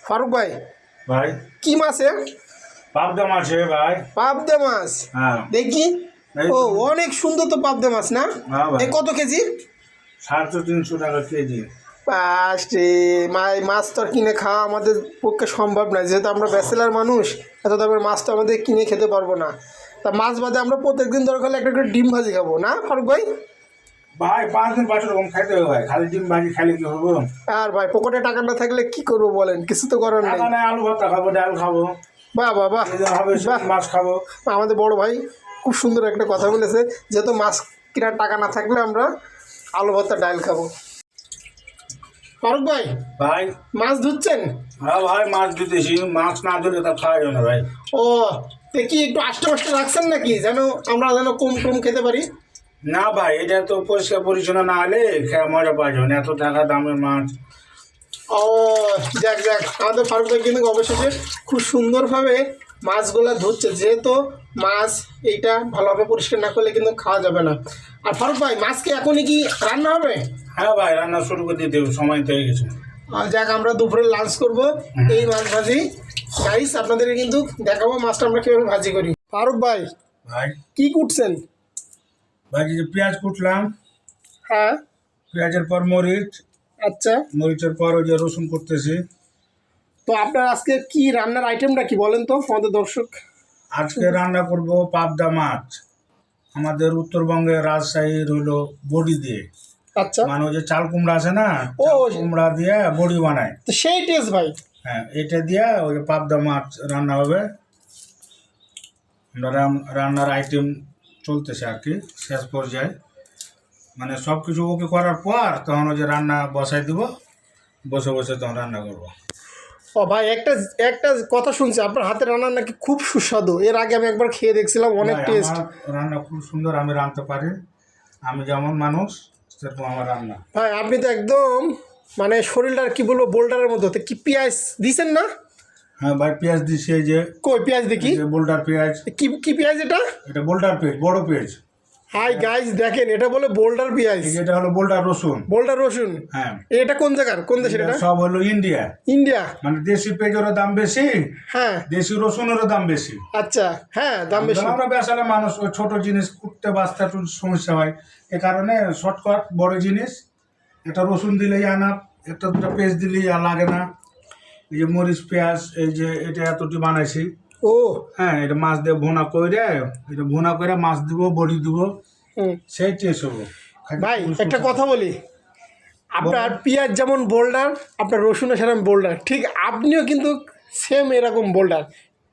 ফারুক ভাই, ভাই কি মাছ এ? পাবদা মাছ ভাই। পাবদা মাছ? হ্যাঁ দেখি। এই ও, তো। অনেক সুন্দর তো পাবদা মাছ না? হ্যাঁ ভাই, এ কত কেজি? 350 টাকা কেজি। পাঁচটি মাছ তো আর কিনে খাওয়া আমাদের পক্ষে সম্ভব নয়, যেহেতু আমরা ব্যাচেলার মানুষ। এত দামের মাছ তো আমাদের কিনে খেতে পারবো না। তা মাছ বাদে আমরা প্রত্যেকদিন দরকার হলে একটা করে ডিম ভাজি খাবো, না ফারুক ভাই? ভাই 5 দিন 5 রকম খাইতে হবে ভাই, খালি ডিম ভাজি খাইলে কি হবে? আর ভাই, পকেটে টাকা না থাকলে কি করবো বলেন, কিছু তো করার নেই। টাকা নাই, আলু ভর্তা খাবো, ডাল খাবো, বাহ বাহ বাহ, এই যে হবে বাহ। মাছ খাবো। আমাদের বড় ভাই খুব সুন্দর একটা কথা বলেছে, যেহেতু মাছ কেনার টাকা না থাকলে আমরা আলু ভর্তা ডাল খাবো। ফারুক ভাই, ভাই মাছ ধুচ্ছেন? হ্যাঁ ভাই, মাছ দিতেছি, মাছ না দিলে তা খাওয়া যাবে না ভাই। ও, তো কি একটু আষ্ট মাস্ট রাখছেন নাকি, যেন আমরা যেন কম কম খেতে পারি? না ভাই, এটা তো পরিষ্কার পরিচ্ছন্ন না হলে খেয়ে মজা পাওয়া যাবে না, এত টাকা দামের মাছ। ও, যাক যাক, আমাদের ফারুক ভাই কিন্তু অবশেষে খুব সুন্দরভাবে মাছগুলা ধুচ্ছে, যেহেতু মাছ এইটা ভালোভাবে পরিষ্কার না করলে কিন্তু খাওয়া যাবে না। আর ফারুক ভাই, মাছ কি এখনই কি রান্না হবে? হ্যাঁ ভাই, রান্না শুরু করে দিতে হবে, সময় তো হয়ে গেছে। যাক, আমরা দুপুরে লাঞ্চ করব এই মাছ ভাজি। গাইস, আপনাদের কিন্তু দেখাবো মাছটা আমরা কীভাবে ভাজি করি। ফারুক ভাই, ভাই কি কুটছেন? ভাই যে পেঁয়াজ কুটলাম, হ্যাঁ, পেঁয়াজের পর মরিচ, আচ্ছা। মরিচের পর ওই যে রসুন করতেছি। তো আপনার আজকে কি রান্নার আইটেমটা কি বলেন তো আমাদের দর্শক? আজকে রান্না করব পাবদা মাছ, আমাদের উত্তরবঙ্গের রাজশাহীর হলো বড়ি দিয়ে। আচ্ছা, মানে ওই যে চাল কুমড়া আছে না, ও, চাল কুমড়া দিয়ে বড়ি বানায়। তো সেই টেস্ট ভাই। হ্যাঁ, এটা দিয়ে ওই যে পাবদা মাছ রান্না হবে। আমরা রান্নার আইটেম চলতেছে আর কি, শেষ পর্যায়ে। মানে সব কিছু ওকে করার পর তখন ওই যে রান্না বসাই দিব, বসে বসে তখন রান্না করবো। ও ভাই, একটা একটা কথা শুনছি, আপনার হাতের রান্না নাকি খুব সুস্বাদু। এর আগে আমি একবার খেয়ে দেখছিলাম, অনেক ভাই, টেস্ট। আমার রান্না খুব সুন্দর, আমি রাঁধতে পারি। আমি যেমন মানুষ সেরকম আমার রান্না। ভাই, আপনি তো একদম মানে শরীরটার কি বলবো, বোল্ডারের মতো। তো কি পেঁয়াজ দিছেন না? হ্যাঁ ভাই, পেঁয়াজ দিছি, এই যে কই পেঁয়াজ দেখি। এই যে বোল্ডার পেঁয়াজ। কি কি পেঁয়াজ এটা? এটা বোল্ডার পেঁয়াজ, বড় পেঁয়াজ। হাই গাইস, দেখেন, এটা বলে বোল্ডার পেঁয়াজ। এই যে এটা হলো বোল্ডার রসুন। বোল্ডার রসুন? হ্যাঁ। এটা কোন জায়গার, কোন দেশের এটা এটা? সব হলো ইন্ডিয়া। ইন্ডিয়া? মানে দেশি পেঁয়াজের দাম বেশি, হ্যাঁ, দেশি রসুনেরও দাম বেশি। আচ্ছা, হ্যাঁ, দাম বেশি। আমরা বেসালে মানুষ, ওই ছোট জিনিস কুটতে বাঁচতে একটু সমস্যা হয়, এ কারণে শর্টকাট বড় জিনিস একটা রসুন দিলেই আনা, একটা দুটো পেঁয়াজ দিলেই আর লাগে না। এই যে মরিচ পেঁয়াজ, এই যে এটা এতটি বানাইছি। ও, হ্যাঁ, এটা মাছ দিয়ে ভুনা করে, এটা ভুনা করে মাছ দিব, বড়ি দিব, হুম। সেই টেস্ট হবো। ভাই, একটা কথা বলি, আপনার পেঁয়াজ যেমন বোল্ডার, আপনার রসুনের সেরকম বোল্ডার, ঠিক আপনিও কিন্তু সেম এরকম বোল্ডার।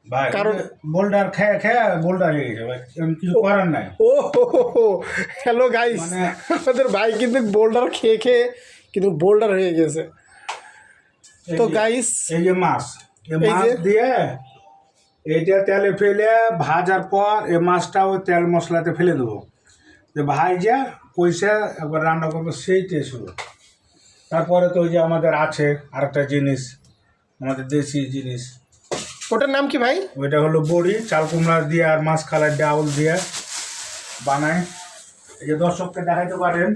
ভাই কারণ বোল্ডার খেয়ে খেয়ে বোল্ডার হয়ে গেছে ভাই, এমন কিছু করার নাই। ও হো, হ্যালো গাইস, মানে আমাদের ভাই কিন্তু বোল্ডার খেয়ে খেয়ে কিন্তু বোল্ডার হয়ে গেছে। এই তো যে- গাইস, এই যে মাছ, এই এই মাছ যে দিয়ে এইটা তেলে ফেলে ভাজার পর এই মাছটা ওই তেল মশলাতে ফেলে দেবো, যে ভাইজা কইসা একবার রান্না করবো, সেই টেস্ট হলো। তারপরে তো ওই যে আমাদের আছে আরেকটা জিনিস, আমাদের দেশি জিনিস, ওটার নাম কি ভাই? ওইটা হলো বড়ি, চাল কুমড়া দিয়ে আর মাছ খালার ডাউল দিয়ে বানায়। এই যে দর্শককে দেখাইতে পারেন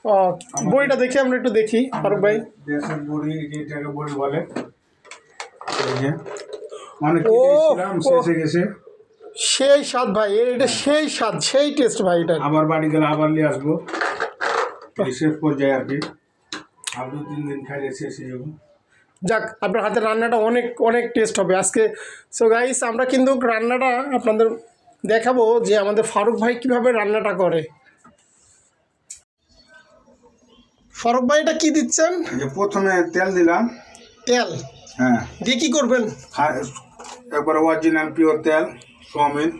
ও, বইটা দেখি, আমরা একটু দেখি ফারুক ভাই। দেশের বড়ি, যেটাকে বড়ি বলে। এই যে অনেক ও, দিয়েছিলাম, শেষে গেছে। সেই স্বাদ ভাই, এটা সেই স্বাদ, সেই টেস্ট ভাই এটা। আবার বাড়ি গেলে আবার নিয়ে আসবো, এই শেষ পর্যায়ে আর কি। আর 2-3 দিন খাইলে শেষ হয়ে যাবো। যাক, আপনার হাতের রান্নাটা অনেক অনেক টেস্ট হবে আজকে। সো গাইস, আমরা কিন্তু রান্নাটা আপনাদের দেখাবো যে আমাদের ফারুক ভাই কীভাবে রান্নাটা করে। ফারুক ভাই, এটা কী দিচ্ছেন? এই যে প্রথমে তেল দিলাম। তেল হ্যাঁ, দিয়ে কী করবেন? একবারে অরিজিনাল পিওর তেল, সমিল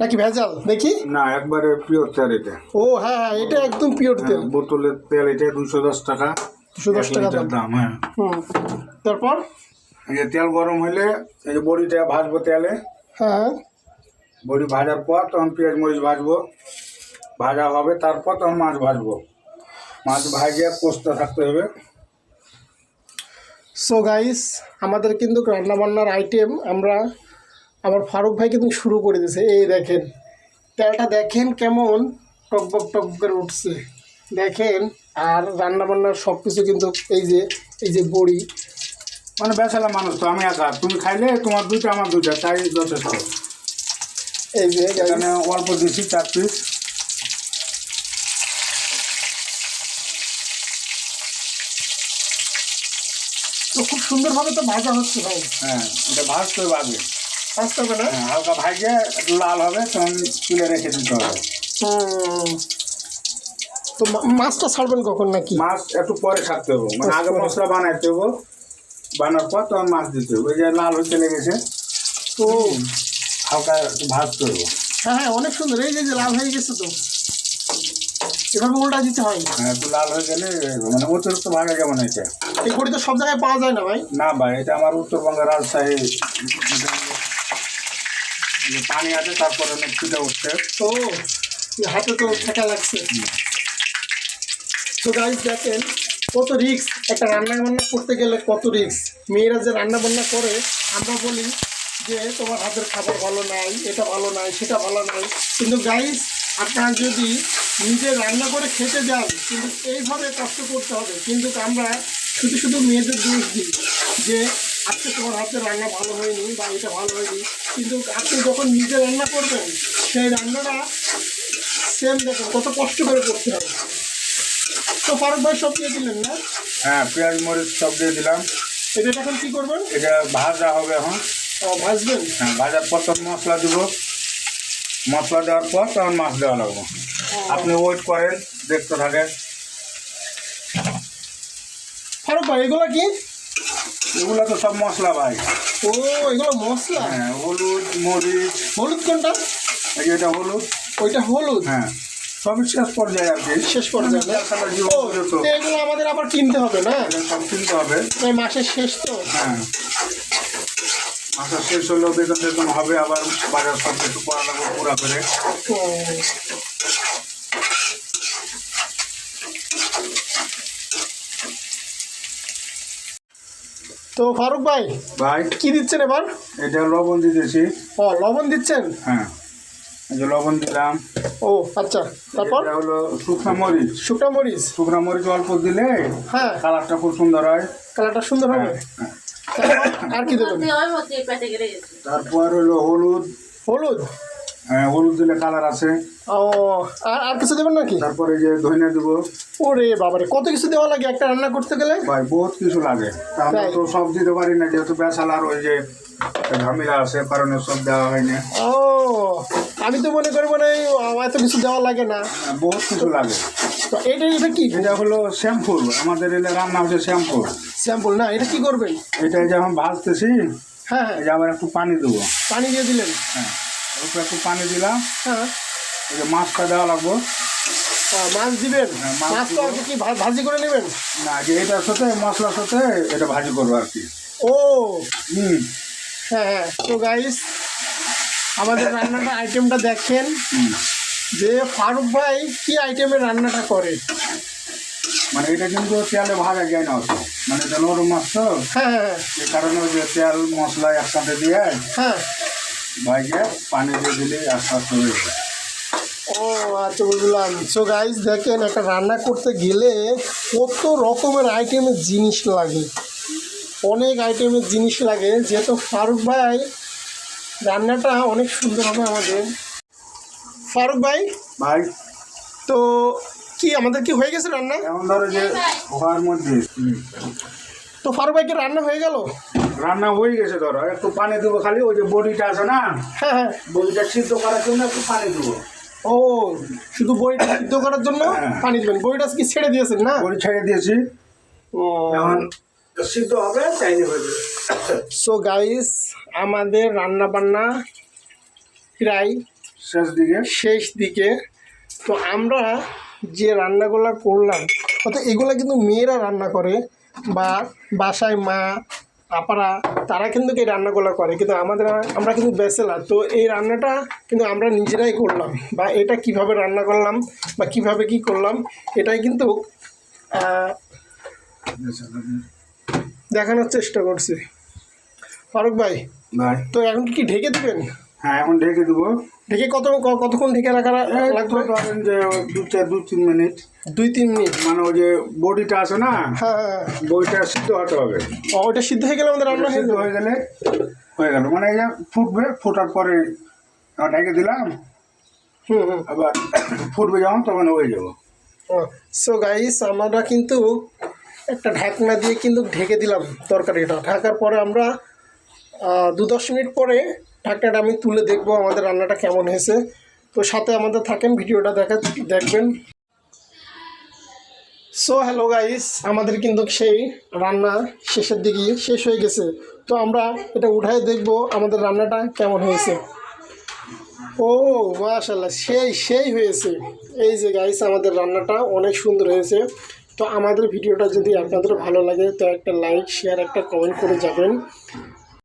নাকি ভেজাল? দেখি। না, একবারে পিওর তেল এটা। ও হ্যাঁ হ্যাঁ, এটা একদম পিওর তেল। বোতলের তেল এটা 210 টাকা, 210 টাকা 1 লিটার দাম। হ্যাঁ, হুম। তারপর? এই যে তেল গরম হইলে এই যে বড়িটা ভাজবো তেলে। হ্যাঁ, বড়ি ভাজার পর তখন পেঁয়াজ মরিচ ভাজবো, ভাজা হবে, তারপর তখন মাছ ভাজবো। মাছ ভাজিয়ে কষতে থাকতে হবে। সো গাইস, আমাদের কিন্তু রান্নাবান্নার আইটেম আমার ফারুক ভাই কিন্তু শুরু করে দিয়েছে। এই দেখেন, তেলটা দেখেন কেমন টকবক টকবক করে উঠছে, দেখেন। আর রান্নাবান্নার সব কিছু কিন্তু এই যে বড়ি, মানে বেসালা মানুষ তো, আমি একা, তুমি খাইলে তোমার দুইটা আমার দুইটা, তাই যথেষ্ট। এই যে এখানে অল্প দিচ্ছি 4 পিস। তো খুব সুন্দরভাবে তো ভাজা হচ্ছে ভাই। হ্যাঁ, এটা ভাজতে হবে আগে। ভাজতে হবে না? হ্যাঁ, হালকা ভাজে একটু লাল হবে, তখন তুলে রেখে দিতে হবে। তো মাছটা ছাড়বেন কখন নাকি? মাছ একটু পরে ছাড়তে হবে, মানে আগে মশলা বানাইতে হবে, বানার পর তখন মাছ দিতে হবে। ওই যে লাল হয়ে চলে গেছে, তো হালকা একটু ভাজতে হবে। হ্যাঁ হ্যাঁ, অনেক সুন্দর। এই যে লাল হয়ে গেছে, তো এভাবে উল্টা দিতে হয়। হ্যাঁ, একটু লাল হয়ে গেলে মানে অতিরিক্ত ভাজা যেমন এটা। এই বড়ি তো সব জায়গায় পাওয়া যায় না ভাই। না ভাই, এটা আমার উত্তরবঙ্গের রাজশাহী, যে পানি আছে তারপরে ফুটে উঠছে। তো হাতে তো ঠেকা লাগছে। তো গাইস দেখেন কত রিস্ক, একটা রান্না বান্না করতে গেলে কত রিস্ক। মেয়েরা যে রান্না বান্না করে, আমরা বলি যে তোমার হাতের খাবার ভালো নাই, এটা ভালো নাই, সেটা ভালো নাই, কিন্তু গাইস আপনারা যদি নিজে রান্না করে খেতে যান, কিন্তু এইভাবে কষ্ট করতে হবে। কিন্তু আমরা শুধু শুধু মেয়েদের দোষ দিই যে আজকে তোমার হাতের রান্না ভালো হয়নি বা এটা ভালো হয়নি, কিন্তু আপনি যখন নিজে রান্না করবেন সেই রান্নাটা সেম দেখেন কত কষ্ট করে করতে হবে। তো ফারুক ভাই সব দিয়ে দিলেন না? হ্যাঁ, পেঁয়াজ মরিচ সব দিয়ে দিলাম। এটা এখন কী করবেন? এটা ভাজা হবে এখন। ভাজবেন? হ্যাঁ, ভাজার পর তখন মশলা দিব, মশলা দেওয়ার পর তখন মাছ দেওয়া লাগবে। আপনি ওয়েট করেন, দেখতে থাকেন। ফারুক ভাই এগুলো কি? এগুলো তো সব মশলা ভাই। ও, এগুলো মশলা? হ্যাঁ, হলুদ মরিচ। হলুদ কোনটা? এই যে এটা হলুদ। ওইটা হলুদ? হ্যাঁ, সবই শেষ পর্যায়ে আর কি। শেষ পর্যায়ে না? ও, তো এগুলো আমাদের আবার কিনতে হবে না? সব কিনতে হবে। এই মাসের শেষ তো। হ্যাঁ, মাসের শেষ হলেও বেতন টেতন হবে, আবার বাজার সব কিছু করা লাগবে পুরা করে। ও, তো ফারুক ভাই ভাই কি দিচ্ছেন এবার? এটা লবণ দিতেছি। ও, লবণ দিচ্ছেন? হ্যাঁ, এই যে লবণ দিলাম। ও আচ্ছা, তারপর? এটা হলো শুকনো মরিচ। শুকনো মরিচ? শুকনো মরিচ অল্প দিলে হ্যাঁ, কালারটা খুব সুন্দর হয়। কালারটা সুন্দর হবে। হ্যাঁ। তারপর আর কি দেবেন? তারপর হলো হলুদ। হলুদ? হ্যাঁ, হলুদ দিলে কালার আছে। ও, আর আর কিছু দেবেন নাকি? তারপরে এই যে ধনিয়া দেবো। ওরে বাবারে, কত কিছু দেওয়া লাগে একটা রান্না করতে গেলে? ভাই বহুত কিছু লাগে, তা আমরা তাই? তো সব দিতে পারি না, যেহেতু বেসালার ওই যে ঝামেলা আছে, কারণে সব দেওয়া হয় না। ও, আমি তো মনে করি মানে এত কিছু দেওয়া লাগে না। বহুত কিছু লাগে। তো এটা কি? এটা হলো শ্যাম্পুল, আমাদের এলে রান্না হচ্ছে শ্যাম্পুল। স্যাম্পল না? এটা কি করবেন? এটা যখন ভাজতেছি, হ্যাঁ হ্যাঁ, এই যে আবার একটু পানি দেবো। পানি দিয়ে দিলেন? হ্যাঁ, অল্প একটু পানি দিলাম। হ্যাঁ, এই যে মাছটা দেওয়া লাগবে। মাছ দিবেন? হ্যাঁ, মাছ মাছ তো আর কি ভাজি করে নেবেন? না, যে এটার সাথে মশলার সাথে এটা ভাজি করবো আর কি। ও হুম। হ্যাঁ হ্যাঁ। তো গাইস আমাদের রান্নাটা আইটেমটা দেখেন যে ফারুক ভাই কি আইটেমের রান্নাটা করে। মানে এটা কিন্তু তেলে ভাজা যায় না অত, মানে এটা নরম মাছ তো, হ্যাঁ হ্যাঁ এই কারণে ওই যে তেল মশলা একসাথে দিয়ে হ্যাঁ। ভাজে পানি দিয়ে দিলে আস্তে আস্তে হয়ে যায়। ও আচ্ছা, বুঝলাম। সো গাইস দেখেন, একটা রান্না করতে গেলে কত রকমের আইটেমের জিনিস লাগে, অনেক আইটেমের জিনিস লাগে। যেহেতু ফারুক ভাই রান্নাটা অনেক সুন্দর হবে আমাদের। ফারুক ভাই ভাই তো কি আমাদের কি হয়ে গেছে রান্না? এমন ধরো যে হওয়ার মধ্যে তো ফারুক ভাই কি রান্না হয়ে গেল? রান্না হয়ে গেছে, ধরো একটু পানি দেবো খালি, ওই যে বড়িটা আছে না, হ্যাঁ হ্যাঁ। বড়িটা সিদ্ধ করার জন্য একটু পানি দেবো। ও, শুধু বড়িটা সিদ্ধ করার জন্য হ্যাঁ। পানি দেবেন? বড়িটা কি ছেড়ে দিয়েছেন না? বড়ি ছেড়ে দিয়েছি, ও, এখন সিদ্ধ হবে, চাইলে হবে। সো গাইস আমাদের রান্না বান্না প্রায় শেষ দিকে। শেষ দিকে। তো আমরা যে রান্নাগুলো করলাম, অর্থাৎ এগুলো কিন্তু মেয়েরা রান্না করে, বা বাসায় মা আপারা তারা কিন্তু এই রান্নাগুলো করে, কিন্তু আমরা কিন্তু ব্যাচেলার। তো এই রান্নাটা কিন্তু আমরা নিজেরাই করলাম, বা এটা কিভাবে রান্না করলাম বা কিভাবে কি করলাম এটাই কিন্তু দেখানোর চেষ্টা করছি। ফারুক ভাই ভাই তো এখন কি ঢেকে দেবেন? হ্যাঁ, এখন ঢেকে দেবো। ঢেকে কতক্ষণ ঢেকে রাখা এই তো লাগবে? ধরেন যে 2-3 মিনিট, 2-3 মিনিট। মানে ওই যে বডিটা আছে না, হ্যাঁ হ্যাঁ। বইটা সিদ্ধ হতে হবে। ওইটা সিদ্ধ হয়ে গেলে আমাদের রান্না হয়ে সিদ্ধ যাবে। হয়ে গেলে হয়ে গেল, মানে এই যে ফুটবে, ফোটার পরে ঢেকে দিলাম, হুম হুম। আবার ফুটবে যখন তখন হয়ে যাবো। সো গাইস, আমরা কিন্তু একটা ঢাকনা দিয়ে কিন্তু ঢেকে দিলাম তরকারিটা। ঢাকার পরে আমরা 2-10 মিনিট পরে ঢাকনাটা আমি তুলে দেখবো আমাদের রান্নাটা কেমন হয়েছে। তো সাথে আমাদের থাকেন, ভিডিওটা দেখবেন। সো হ্যালো গাইস, আমাদের কিন্তু সেই রান্না শেষের দিকে শেষ হয়ে গেছে। তো আমরা এটা উঠায় দেখবো আমাদের রান্নাটা কেমন হয়েছে। ও মাশাআল্লাহ, সেই হয়েছে। এই যে গাইস, আমাদের রান্নাটা অনেক সুন্দর হয়েছে। তো আমাদের ভিডিওটা যদি আপনাদের ভালো লাগে তো একটা লাইক, শেয়ার, একটা কমেন্ট করে যাবেন।